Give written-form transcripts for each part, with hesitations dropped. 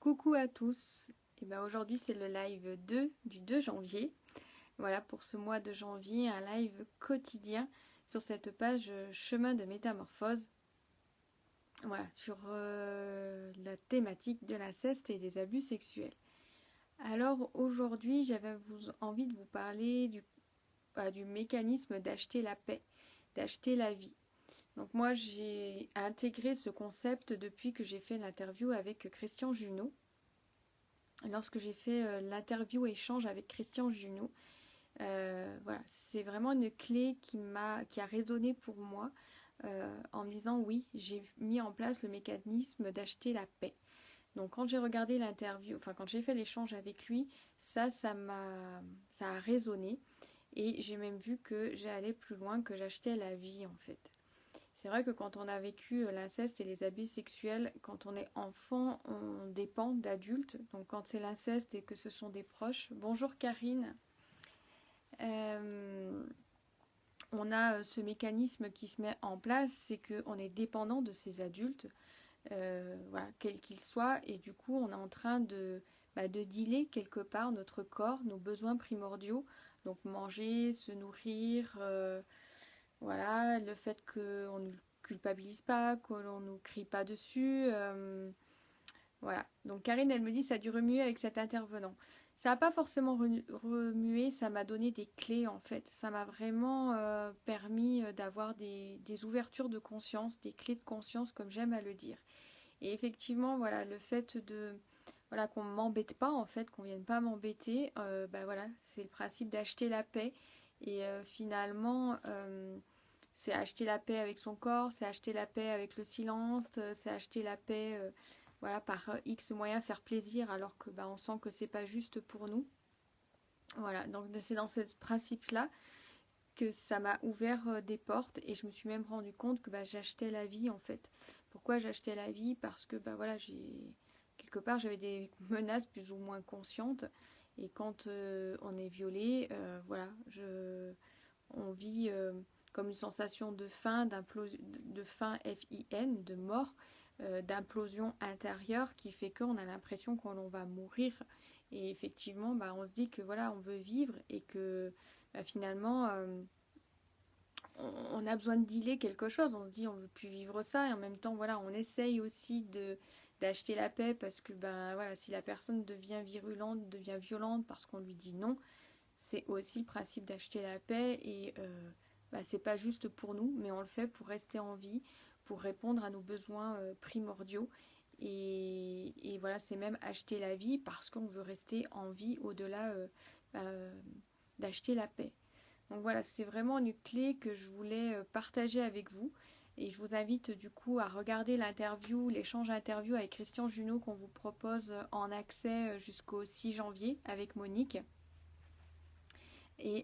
Coucou à tous. Et ben aujourd'hui c'est le live 2 du 2 janvier. Voilà pour ce mois de janvier, un live quotidien sur cette page Chemin de métamorphose. Voilà, sur la thématique de l'inceste et des abus sexuels. Alors aujourd'hui j'avais envie de vous parler du mécanisme d'acheter la paix, d'acheter la vie. Donc moi j'ai intégré ce concept depuis que j'ai fait l'interview avec Christian Junot. Lorsque j'ai fait l'interview échange avec Christian Junot, voilà, c'est vraiment une clé qui a résonné pour moi en me disant oui, j'ai mis en place le mécanisme d'acheter la paix. Donc quand j'ai regardé l'interview, enfin quand j'ai fait l'échange avec lui, ça a résonné et j'ai même vu que j'allais plus loin, que j'achetais la vie en fait. C'est vrai que quand on a vécu l'inceste et les abus sexuels, quand on est enfant, on dépend d'adultes. Donc quand c'est l'inceste et que ce sont des proches. Bonjour Karine. Euh, on a ce mécanisme qui se met en place, c'est qu'on est dépendant de ces adultes, voilà, quels qu'ils soient, et du coup on est en train de dealer quelque part notre corps, nos besoins primordiaux, donc manger, se nourrir, voilà, le fait qu'on ne culpabilise pas, qu'on ne nous crie pas dessus. Voilà. Donc Karine, elle me dit, ça a dû remuer avec cet intervenant. Ça n'a pas forcément remué, ça m'a donné des clés en fait. Ça m'a vraiment permis d'avoir des ouvertures de conscience, des clés de conscience comme j'aime à le dire. Et effectivement, voilà, le fait de voilà qu'on m'embête pas en fait, qu'on vienne pas m'embêter, bah voilà, c'est le principe d'acheter la paix. Et finalement, c'est acheter la paix avec son corps, c'est acheter la paix avec le silence, c'est acheter la paix voilà, par X moyens, faire plaisir alors que bah, on sent que c'est pas juste pour nous. Voilà, donc c'est dans ce principe-là que ça m'a ouvert des portes et je me suis même rendu compte que bah, j'achetais la vie en fait. Pourquoi j'achetais la vie? Parce que bah, voilà, quelque part j'avais des menaces plus ou moins conscientes et quand on est violé, voilà, on vit comme une sensation de faim, de faim F-I-N, de mort, d'implosion intérieure qui fait qu'on a l'impression qu'on va mourir. Et effectivement, bah, on se dit que voilà, on veut vivre et que bah, finalement, on a besoin de dealer quelque chose. On se dit on veut plus vivre ça et en même temps, voilà, on essaye aussi d'acheter la paix parce que ben voilà, si la personne devient virulente, devient violente parce qu'on lui dit non, c'est aussi le principe d'acheter la paix et bah, c'est pas juste pour nous, mais on le fait pour rester en vie, pour répondre à nos besoins primordiaux. Et voilà, c'est même acheter la vie parce qu'on veut rester en vie au-delà bah, d'acheter la paix. Donc voilà, c'est vraiment une clé que je voulais partager avec vous. Et je vous invite du coup à regarder l'interview, l'échange interview avec Christian Junot qu'on vous propose en accès jusqu'au 6 janvier avec Monique. Et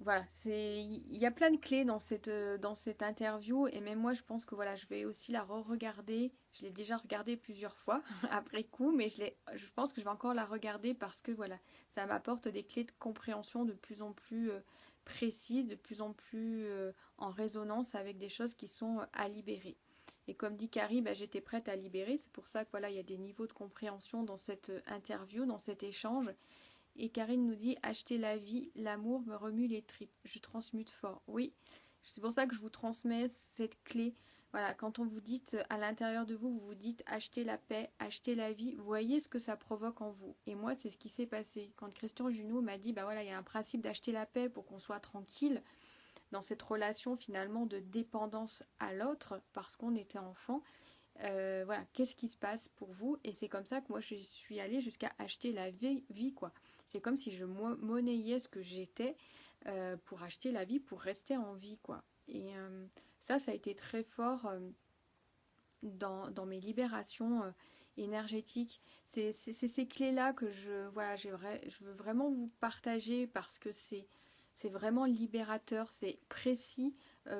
voilà, il y a plein de clés dans cette interview et même moi je pense que voilà, je vais aussi la re-regarder. Je l'ai déjà regardée plusieurs fois après coup, mais je pense que je vais encore la regarder parce que voilà, ça m'apporte des clés de compréhension de plus en plus précises, de plus en plus en résonance avec des choses qui sont à libérer. Et comme dit Carrie, bah, j'étais prête à libérer. C'est pour ça que voilà, il y a des niveaux de compréhension dans cette interview, dans cet échange. Et Karine nous dit acheter la vie, l'amour me remue les tripes. Je transmute fort. Oui, c'est pour ça que je vous transmets cette clé. Voilà, quand on vous dit à l'intérieur de vous, vous vous dites acheter la paix, acheter la vie, voyez ce que ça provoque en vous. Et moi, c'est ce qui s'est passé. Quand Christian Junot m'a dit, bah voilà, il y a un principe d'acheter la paix pour qu'on soit tranquille dans cette relation finalement de dépendance à l'autre parce qu'on était enfant. Voilà, qu'est-ce qui se passe pour vous? Et c'est comme ça que moi je suis allée jusqu'à acheter la vie quoi. C'est comme si je monnayais ce que j'étais pour acheter la vie, pour rester en vie quoi. Et ça a été très fort dans mes libérations énergétiques. C'est ces clés-là que voilà, je veux vraiment vous partager parce que c'est vraiment libérateur, c'est précis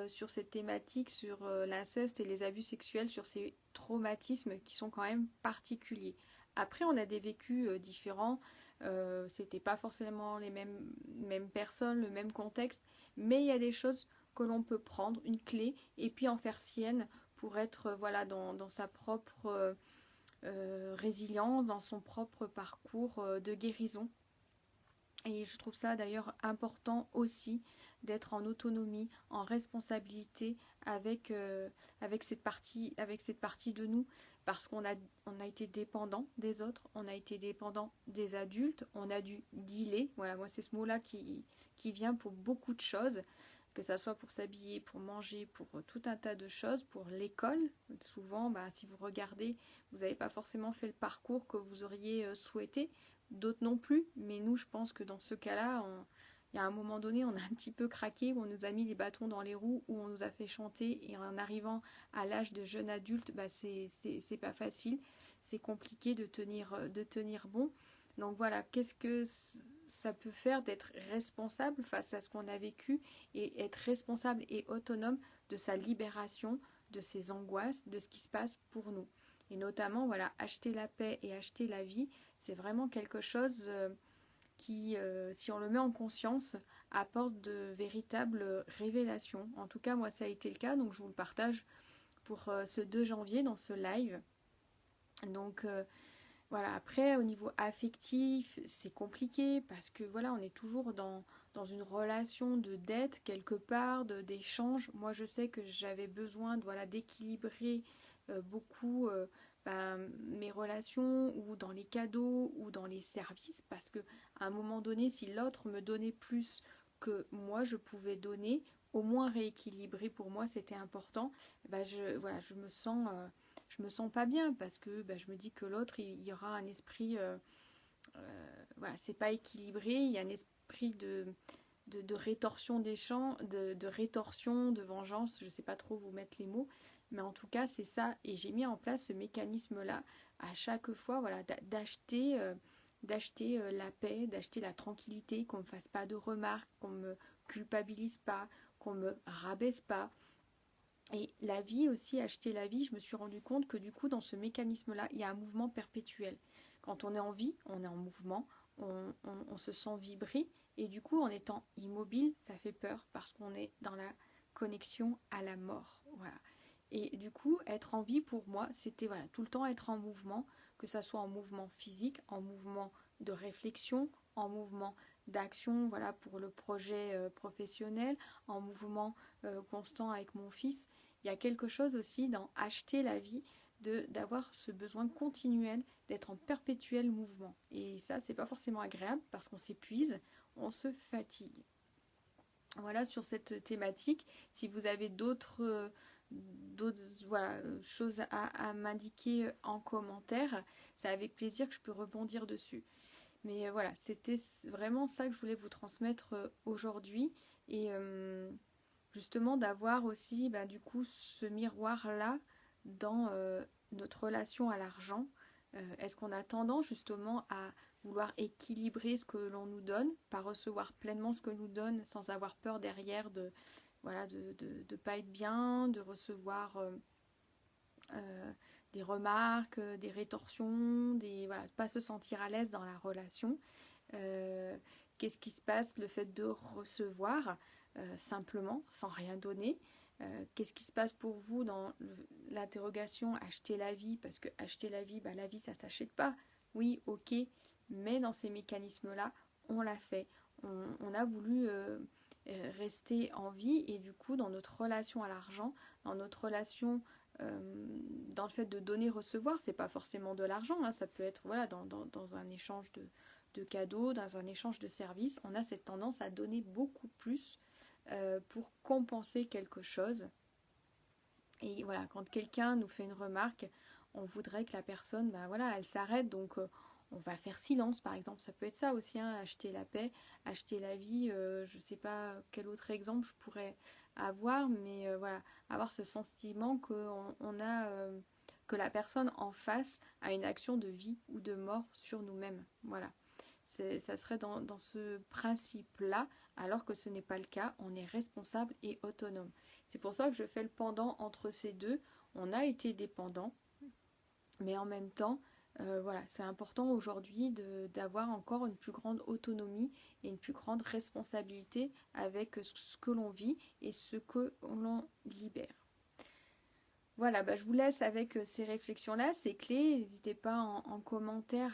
sur cette thématique, sur l'inceste et les abus sexuels, sur ces traumatismes qui sont quand même particuliers. Après, on a des vécus différents, c'était pas forcément les mêmes personnes, le même contexte, mais il y a des choses que l'on peut prendre, une clé, et puis en faire sienne pour être voilà, dans sa propre résilience, dans son propre parcours de guérison. Et je trouve ça d'ailleurs important aussi d'être en autonomie, en responsabilité avec cette partie de nous, parce on a été dépendant des autres, on a été dépendant des adultes, on a dû dealer, voilà, moi c'est ce mot-là qui vient pour beaucoup de choses, que ça soit pour s'habiller, pour manger, pour tout un tas de choses, pour l'école. Souvent, bah, si vous regardez, vous n'avez pas forcément fait le parcours que vous auriez souhaité, d'autres non plus, mais nous je pense que dans ce cas-là, il y a un moment donné, on a un petit peu craqué, où on nous a mis les bâtons dans les roues, où on nous a fait chanter, et en arrivant à l'âge de jeune adulte, bah c'est pas facile, c'est compliqué de tenir bon. Donc voilà, qu'est-ce que ça peut faire d'être responsable face à ce qu'on a vécu, et être responsable et autonome de sa libération, de ses angoisses, de ce qui se passe pour nous. Et notamment, voilà, acheter la paix et acheter la vie, c'est vraiment quelque chose qui, si on le met en conscience, apporte de véritables révélations. En tout cas, moi, ça a été le cas, donc je vous le partage pour ce 2 janvier dans ce live. Donc voilà, après, au niveau affectif, c'est compliqué parce que voilà, on est toujours dans une relation de dette quelque part, d'échange. Moi, je sais que j'avais besoin voilà, d'équilibrer beaucoup mes relations, ou dans les cadeaux ou dans les services, parce que à un moment donné, si l'autre me donnait plus que moi je pouvais donner, au moins rééquilibrer, pour moi c'était important. Voilà, je me sens pas bien, parce que je me dis que l'autre il y aura un esprit voilà, c'est pas équilibré, il y a un esprit de rétorsion des champs, de rétorsion, de vengeance, je sais pas trop vous mettre les mots, mais en tout cas c'est ça, et j'ai mis en place ce mécanisme là à chaque fois, voilà, d'acheter la paix, d'acheter la tranquillité, qu'on me fasse pas de remarques, qu'on me culpabilise pas, qu'on me rabaisse pas. Et la vie aussi, acheter la vie, je me suis rendu compte que du coup dans ce mécanisme là il y a un mouvement perpétuel. Quand on est en vie, on est en mouvement, on se sent vibrer, et du coup en étant immobile, ça fait peur parce qu'on est dans la connexion à la mort. Voilà. Et du coup, être en vie pour moi, c'était voilà, tout le temps être en mouvement, que ça soit en mouvement physique, en mouvement de réflexion, en mouvement d'action, voilà, pour le projet professionnel, en mouvement constant avec mon fils. Il y a quelque chose aussi dans acheter la vie, d'avoir ce besoin continuel d'être en perpétuel mouvement. Et ça, c'est pas forcément agréable parce qu'on s'épuise, on se fatigue. Voilà sur cette thématique. Si vous avez d'autres voilà, choses à m'indiquer en commentaire, c'est avec plaisir que je peux rebondir dessus. Mais voilà, c'était vraiment ça que je voulais vous transmettre aujourd'hui. Et justement d'avoir aussi du coup ce miroir-là dans notre relation à l'argent. Est-ce qu'on a tendance justement à vouloir équilibrer ce que l'on nous donne, pas recevoir pleinement ce que l'on nous donne sans avoir peur derrière voilà, de pas être bien, de recevoir des remarques, des rétorsions, voilà, de pas se sentir à l'aise dans la relation. Qu'est-ce qui se passe, le fait de recevoir simplement, sans rien donner? Qu'est-ce qui se passe pour vous dans l'interrogation acheter la vie? Parce que acheter la vie ça s'achète pas. Oui, ok, mais dans ces mécanismes-là, on l'a fait. On a voulu rester en vie, et du coup, dans notre relation à l'argent, dans notre relation dans le fait de donner recevoir, c'est pas forcément de l'argent, hein, ça peut être voilà, dans un échange de cadeaux, dans un échange de services, on a cette tendance à donner beaucoup plus pour compenser quelque chose. Et voilà, quand quelqu'un nous fait une remarque, on voudrait que la personne voilà, elle s'arrête, donc on va faire silence par exemple, ça peut être ça aussi, hein, acheter la paix, acheter la vie, je sais pas quel autre exemple je pourrais avoir, mais voilà, avoir ce sentiment que la personne en face a une action de vie ou de mort sur nous-mêmes. Voilà, ça serait dans ce principe-là, alors que ce n'est pas le cas, on est responsable et autonome. C'est pour ça que je fais le pendant entre ces deux. On a été dépendant, mais en même temps, voilà, c'est important aujourd'hui d'avoir encore une plus grande autonomie et une plus grande responsabilité avec ce que l'on vit et ce que l'on libère. Voilà, bah, je vous laisse avec ces réflexions-là, ces clés. N'hésitez pas en commentaire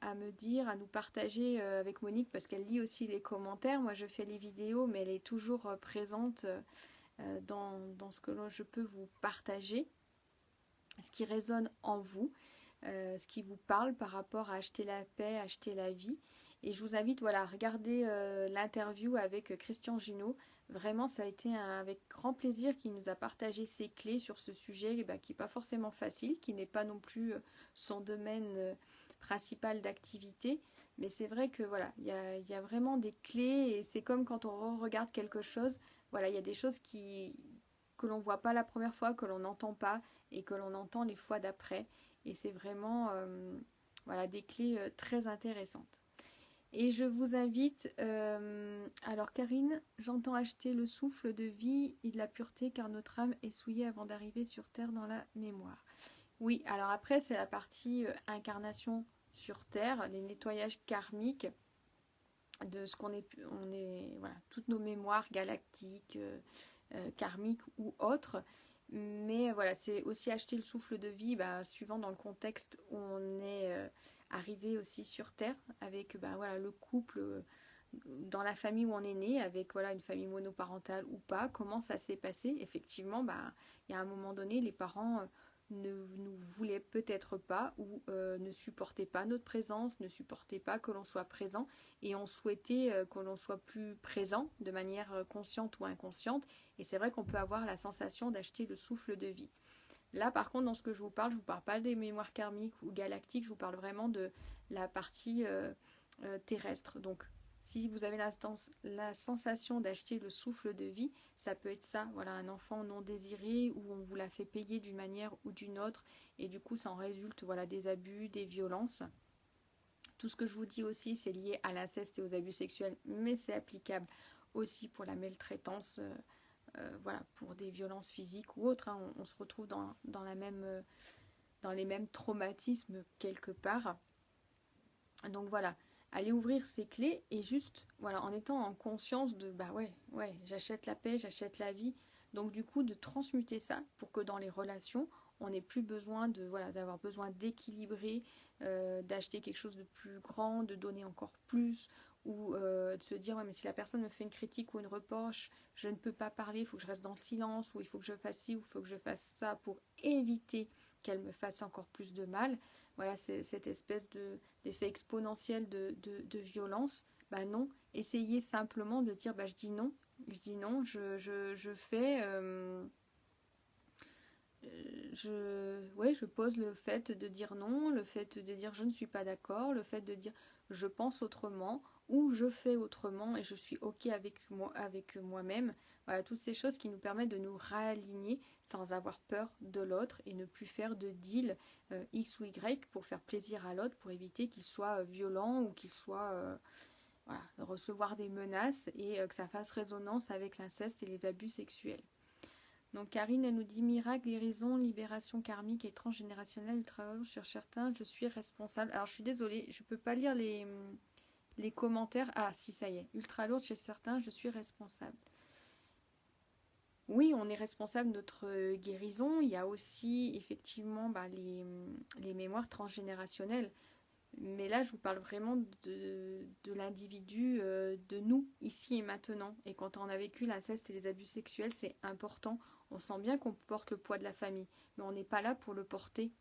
à me dire, à nous partager avec Monique, parce qu'elle lit aussi les commentaires. Moi, je fais les vidéos, mais elle est toujours présente dans ce que je peux vous partager, ce qui résonne en vous, ce qui vous parle par rapport à acheter la paix, acheter la vie. Et je vous invite voilà, à regarder l'interview avec Christian Junot. Vraiment, ça a été avec grand plaisir qu'il nous a partagé ses clés sur ce sujet bah, qui n'est pas forcément facile, qui n'est pas non plus son domaine principal d'activité. Mais c'est vrai que voilà, y a vraiment des clés et c'est comme quand on regarde quelque chose. Voilà, il y a des choses que l'on voit pas la première fois, que l'on n'entend pas et que l'on entend les fois d'après. Et c'est vraiment voilà, des clés très intéressantes. Et je vous invite, alors Karine, j'entends acheter le souffle de vie et de la pureté car notre âme est souillée avant d'arriver sur Terre dans la mémoire. Oui, alors après c'est la partie incarnation sur Terre, les nettoyages karmiques de ce on est voilà, toutes nos mémoires galactiques, karmiques ou autres. Mais voilà, c'est aussi acheter le souffle de vie, bah, suivant dans le contexte où on est arrivé aussi sur Terre, avec bah, voilà, le couple dans la famille où on est né, avec voilà, une famille monoparentale ou pas, comment ça s'est passé. Effectivement, bah, il y a un moment donné, les parents ne nous voulaient peut-être pas ou ne supportaient pas notre présence, ne supportaient pas que l'on soit présent et on souhaitait que l'on soit plus présent de manière consciente ou inconsciente. Et c'est vrai qu'on peut avoir la sensation d'acheter le souffle de vie. Là, par contre, dans ce que je vous parle pas des mémoires karmiques ou galactiques, je vous parle vraiment de la partie terrestre. Donc, si vous avez la sensation d'acheter le souffle de vie, ça peut être ça, voilà, un enfant non désiré où on vous l'a fait payer d'une manière ou d'une autre, et du coup, ça en résulte, voilà, des abus, des violences. Tout ce que je vous dis aussi, c'est lié à l'inceste et aux abus sexuels, mais c'est applicable aussi pour la maltraitance, voilà, pour des violences physiques ou autres. Hein. On se retrouve dans les mêmes traumatismes quelque part. Donc voilà, aller ouvrir ces clés et juste, voilà, en étant en conscience de, bah ouais, j'achète la paix, j'achète la vie. Donc du coup, de transmuter ça pour que dans les relations, on n'ait plus besoin de, voilà, d'avoir besoin d'équilibrer, d'acheter quelque chose de plus grand, de donner encore plus, ou de se dire, ouais, mais si la personne me fait une critique ou une reproche, je ne peux pas parler, il faut que je reste dans le silence, ou il faut que je fasse ci, ou il faut que je fasse ça pour éviter qu'elle me fasse encore plus de mal. Voilà, c'est cette espèce d'effet exponentiel de violence. Bah non, essayez simplement de dire, bah je dis non, je fais... ouais, je pose le fait de dire non, le fait de dire je ne suis pas d'accord, le fait de dire je pense autrement ou je fais autrement et je suis ok avec moi-même. Voilà, toutes ces choses qui nous permettent de nous réaligner sans avoir peur de l'autre et ne plus faire de deal X ou Y pour faire plaisir à l'autre, pour éviter qu'il soit violent ou qu'il soit voilà, recevoir des menaces et que ça fasse résonance avec l'inceste et les abus sexuels. Donc Karine, elle nous dit miracle, guérison, libération karmique et transgénérationnelle, ultra sur certains, je suis responsable. Alors je suis désolée, je ne peux pas lire les commentaires. Ah si, ça y est, ultra lourde chez certains, je suis responsable. Oui, on est responsable de notre guérison. Il y a aussi effectivement bah, les mémoires transgénérationnelles. Mais là, je vous parle vraiment de l'individu, de nous, ici et maintenant. Et quand on a vécu l'inceste et les abus sexuels, c'est important. On sent bien qu'on porte le poids de la famille, mais on n'est pas là pour le porter.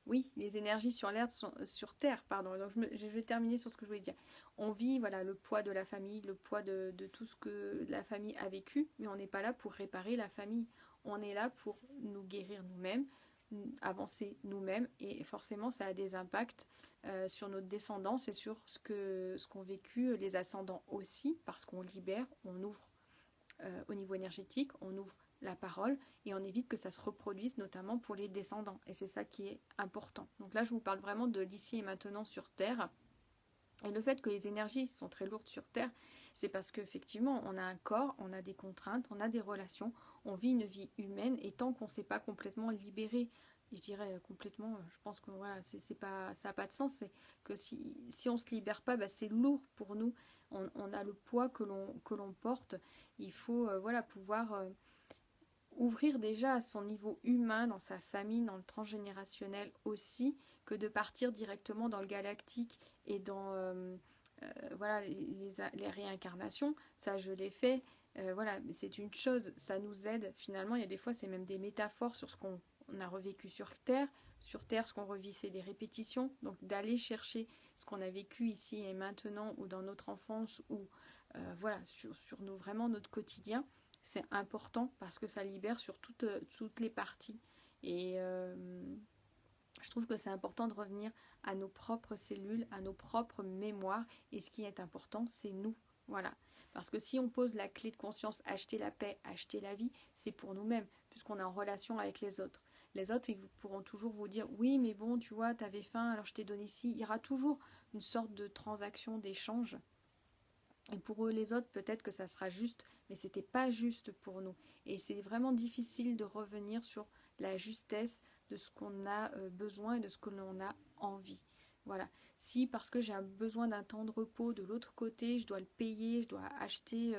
Oui, les énergies sur l'air sont sur Terre, pardon. Donc je vais terminer sur ce que je voulais dire. On vit voilà le poids de la famille, le poids de tout ce que la famille a vécu, mais on n'est pas là pour réparer la famille. On est là pour nous guérir nous-mêmes, avancer nous-mêmes, et forcément ça a des impacts sur notre descendance et sur ce qu'ont vécu les ascendants aussi, parce qu'on libère, on ouvre au niveau énergétique, on ouvre la parole et on évite que ça se reproduise, notamment pour les descendants. Et c'est ça qui est important. Donc là, je vous parle vraiment de l'ici et maintenant sur Terre. Et le fait que les énergies sont très lourdes sur Terre, c'est parce qu'effectivement, on a un corps, on a des contraintes, on a des relations, on vit une vie humaine, et tant qu'on ne s'est pas complètement libéré, je dirais complètement, je pense que voilà, c'est pas, ça n'a pas de sens, c'est que si on ne se libère pas, bah, c'est lourd pour nous. on a le poids que l'on porte. Il faut voilà, pouvoir ouvrir déjà à son niveau humain, dans sa famille, dans le transgénérationnel aussi, que de partir directement dans le galactique et dans voilà, les réincarnations. Ça, je l'ai fait. Voilà, mais c'est une chose, ça nous aide. Finalement, il y a des fois, c'est même des métaphores sur ce qu'on a revécu sur Terre. Sur Terre, ce qu'on revit, c'est des répétitions. Donc, d'aller chercher ce qu'on a vécu ici et maintenant, ou dans notre enfance, ou voilà, sur vraiment notre quotidien, c'est important parce que ça libère sur toutes les parties. Et je trouve que c'est important de revenir à nos propres cellules, à nos propres mémoires. Et ce qui est important, c'est nous. Voilà. Parce que si on pose la clé de conscience, acheter la paix, acheter la vie, c'est pour nous-mêmes, puisqu'on est en relation avec les autres. Les autres, ils pourront toujours vous dire, oui, mais bon, tu vois, t'avais faim, alors je t'ai donné ci. Il y aura toujours une sorte de transaction, d'échange. Et pour eux, les autres, peut-être que ça sera juste, mais c'était pas juste pour nous. Et c'est vraiment difficile de revenir sur la justesse de ce qu'on a besoin et de ce que l'on a envie. Voilà. Si parce que j'ai un besoin d'un temps de repos de l'autre côté, je dois le payer, je dois acheter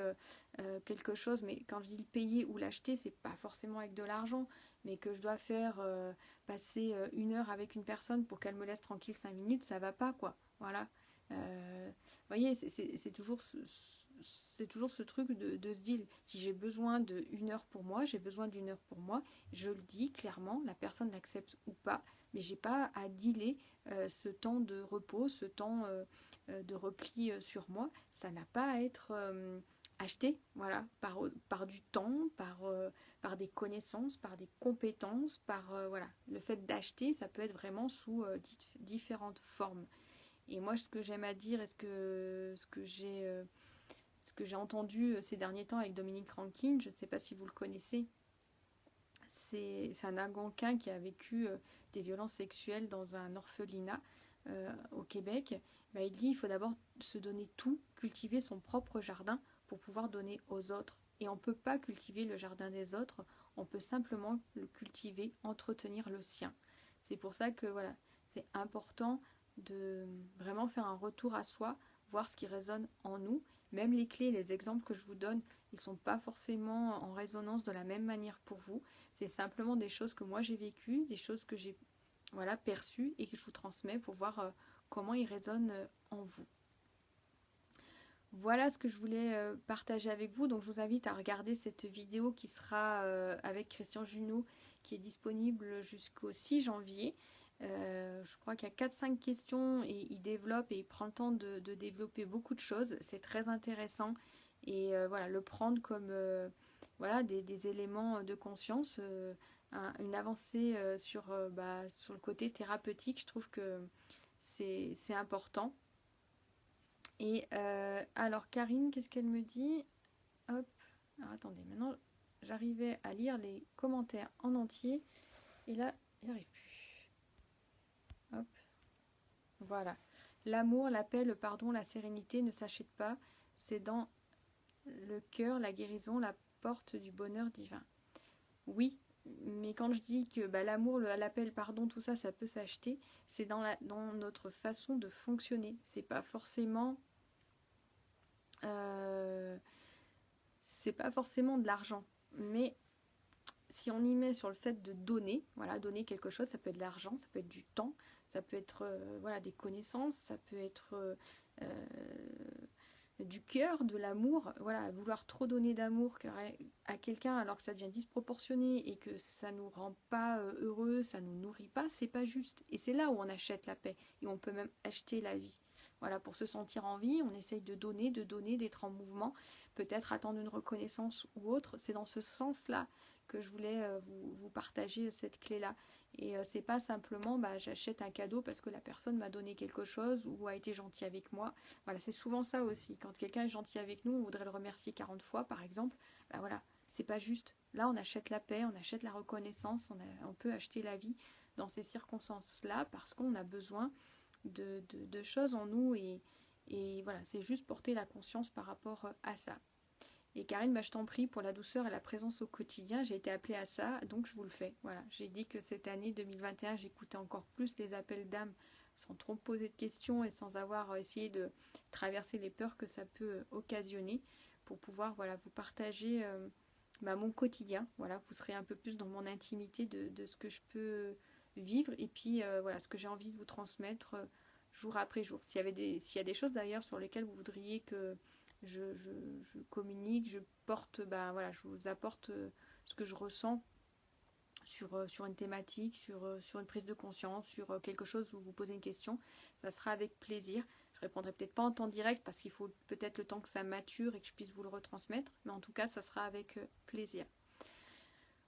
quelque chose, mais quand je dis le payer ou l'acheter, c'est pas forcément avec de l'argent, mais que je dois faire passer 1 heure avec une personne pour qu'elle me laisse tranquille 5 minutes, ça va pas quoi. Voilà. Vous voyez, c'est toujours ce truc de se dire, si j'ai besoin d'1 heure pour moi, j'ai besoin d'1 heure pour moi, je le dis clairement, la personne l'accepte ou pas, mais j'ai pas à dealer ce temps de repos, ce temps de repli sur moi, ça n'a pas à être acheté, voilà, par du temps, par des connaissances, par des compétences, voilà, le fait d'acheter, ça peut être vraiment sous différentes formes. Et moi, ce que j'aime à dire et ce que j'ai entendu ces derniers temps avec Dominique Rankine, je ne sais pas si vous le connaissez, c'est un Algonquin qui a vécu des violences sexuelles dans un orphelinat au Québec. Ben, il dit qu'il faut d'abord se donner tout, cultiver son propre jardin pour pouvoir donner aux autres. Et on ne peut pas cultiver le jardin des autres, on peut simplement le cultiver, entretenir le sien. C'est pour ça que voilà, c'est important de vraiment faire un retour à soi, voir ce qui résonne en nous. Même les clés, les exemples que je vous donne, ils ne sont pas forcément en résonance de la même manière pour vous. C'est simplement des choses que moi j'ai vécues, des choses que j'ai voilà, perçues et que je vous transmets pour voir comment ils résonnent en vous. Voilà ce que je voulais partager avec vous. Donc je vous invite à regarder cette vidéo qui sera avec Christian Junot, qui est disponible jusqu'au 6 janvier. Je crois qu'il y a 4-5 questions et il développe et il prend le temps de développer beaucoup de choses. C'est très intéressant et voilà, le prendre comme voilà, des éléments de conscience, une avancée sur le côté thérapeutique. Je trouve que c'est important. Et alors Karine, qu'est-ce qu'elle me dit? Hop, alors attendez, maintenant j'arrivais à lire les commentaires en entier et là, il n'y arrive plus. Hop, voilà. L'amour, la paix, le pardon, la sérénité ne s'achètent pas. C'est dans le cœur, la guérison, la porte du bonheur divin. Oui, mais quand je dis que l'amour, la paix, le pardon, tout ça, ça peut s'acheter, c'est dans notre façon de fonctionner. C'est pas forcément de l'argent, mais si on y met sur le fait de donner, voilà, donner quelque chose, ça peut être de l'argent, ça peut être du temps, ça peut être voilà, des connaissances, ça peut être du cœur, de l'amour, voilà, vouloir trop donner d'amour à quelqu'un alors que ça devient disproportionné et que ça nous rend pas heureux, ça nous nourrit pas, c'est pas juste. Et c'est là où on achète la paix et on peut même acheter la vie. Voilà, pour se sentir en vie, on essaye de donner, d'être en mouvement, peut-être attendre une reconnaissance ou autre. C'est dans ce sens-là que je voulais vous partager cette clé-là. Et c'est pas simplement j'achète un cadeau parce que la personne m'a donné quelque chose ou a été gentil avec moi. Voilà, c'est souvent ça aussi. Quand quelqu'un est gentil avec nous, on voudrait le remercier 40 fois par exemple. Voilà, c'est pas juste. Là, on achète la paix, on achète la reconnaissance, on peut acheter la vie dans ces circonstances-là parce qu'on a besoin de choses en nous et voilà, c'est juste porter la conscience par rapport à ça. Et Karine, je t'en prie, pour la douceur et la présence au quotidien, j'ai été appelée à ça, donc je vous le fais. Voilà, j'ai dit que cette année 2021, j'écoutais encore plus les appels d'âme sans trop me poser de questions et sans avoir essayé de traverser les peurs que ça peut occasionner pour pouvoir voilà, vous partager mon quotidien. Voilà, vous serez un peu plus dans mon intimité de ce que je peux vivre et puis voilà, ce que j'ai envie de vous transmettre jour après jour. S'il y a des choses d'ailleurs sur lesquelles vous voudriez que je communique, je porte, voilà, je vous apporte ce que je ressens sur une thématique, sur une prise de conscience, sur quelque chose où vous posez une question, ça sera avec plaisir. Je répondrai peut-être pas en temps direct parce qu'il faut peut-être le temps que ça mature et que je puisse vous le retransmettre, mais en tout cas, ça sera avec plaisir.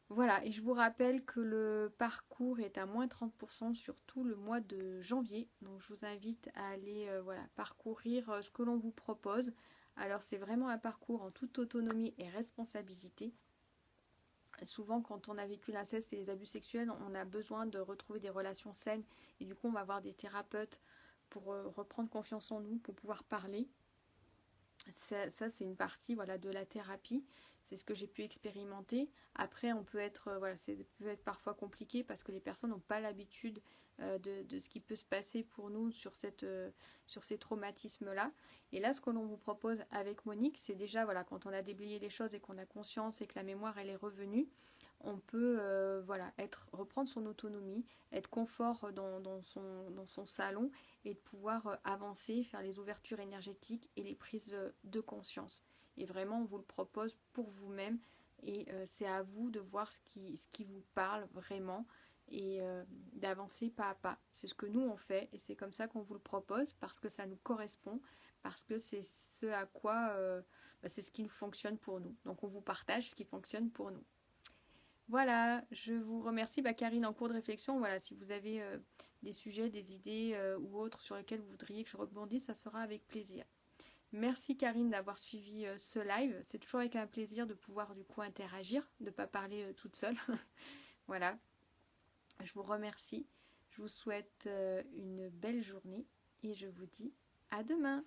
Voilà, et je vous rappelle que le parcours est à moins 30% sur tout le mois de janvier. Donc je vous invite à aller voilà, parcourir ce que l'on vous propose. Alors c'est vraiment un parcours en toute autonomie et responsabilité. Souvent quand on a vécu l'inceste et les abus sexuels, on a besoin de retrouver des relations saines. Et du coup on va avoir des thérapeutes pour reprendre confiance en nous, pour pouvoir parler. Ça c'est une partie voilà, de la thérapie. C'est ce que j'ai pu expérimenter. Après, on peut être, voilà, ça peut être parfois compliqué parce que les personnes n'ont pas l'habitude de ce qui peut se passer pour nous sur ces traumatismes-là. Et là, ce que l'on vous propose avec Monique, c'est déjà, voilà, quand on a déblayé les choses et qu'on a conscience et que la mémoire, elle est revenue, on peut voilà, reprendre son autonomie, être confort dans son salon et de pouvoir avancer, faire les ouvertures énergétiques et les prises de conscience. Et vraiment, on vous le propose pour vous-même et c'est à vous de voir ce qui vous parle vraiment et d'avancer pas à pas. C'est ce que nous on fait et c'est comme ça qu'on vous le propose parce que ça nous correspond, parce que c'est ce à quoi, c'est ce qui nous fonctionne pour nous. Donc on vous partage ce qui fonctionne pour nous. Voilà, je vous remercie. Karine, en cours de réflexion, voilà, si vous avez des sujets, des idées ou autres sur lesquels vous voudriez que je rebondisse, ça sera avec plaisir. Merci Karine d'avoir suivi ce live. C'est toujours avec un plaisir de pouvoir du coup interagir, de ne pas parler toute seule. Voilà, je vous remercie. Je vous souhaite une belle journée et je vous dis à demain.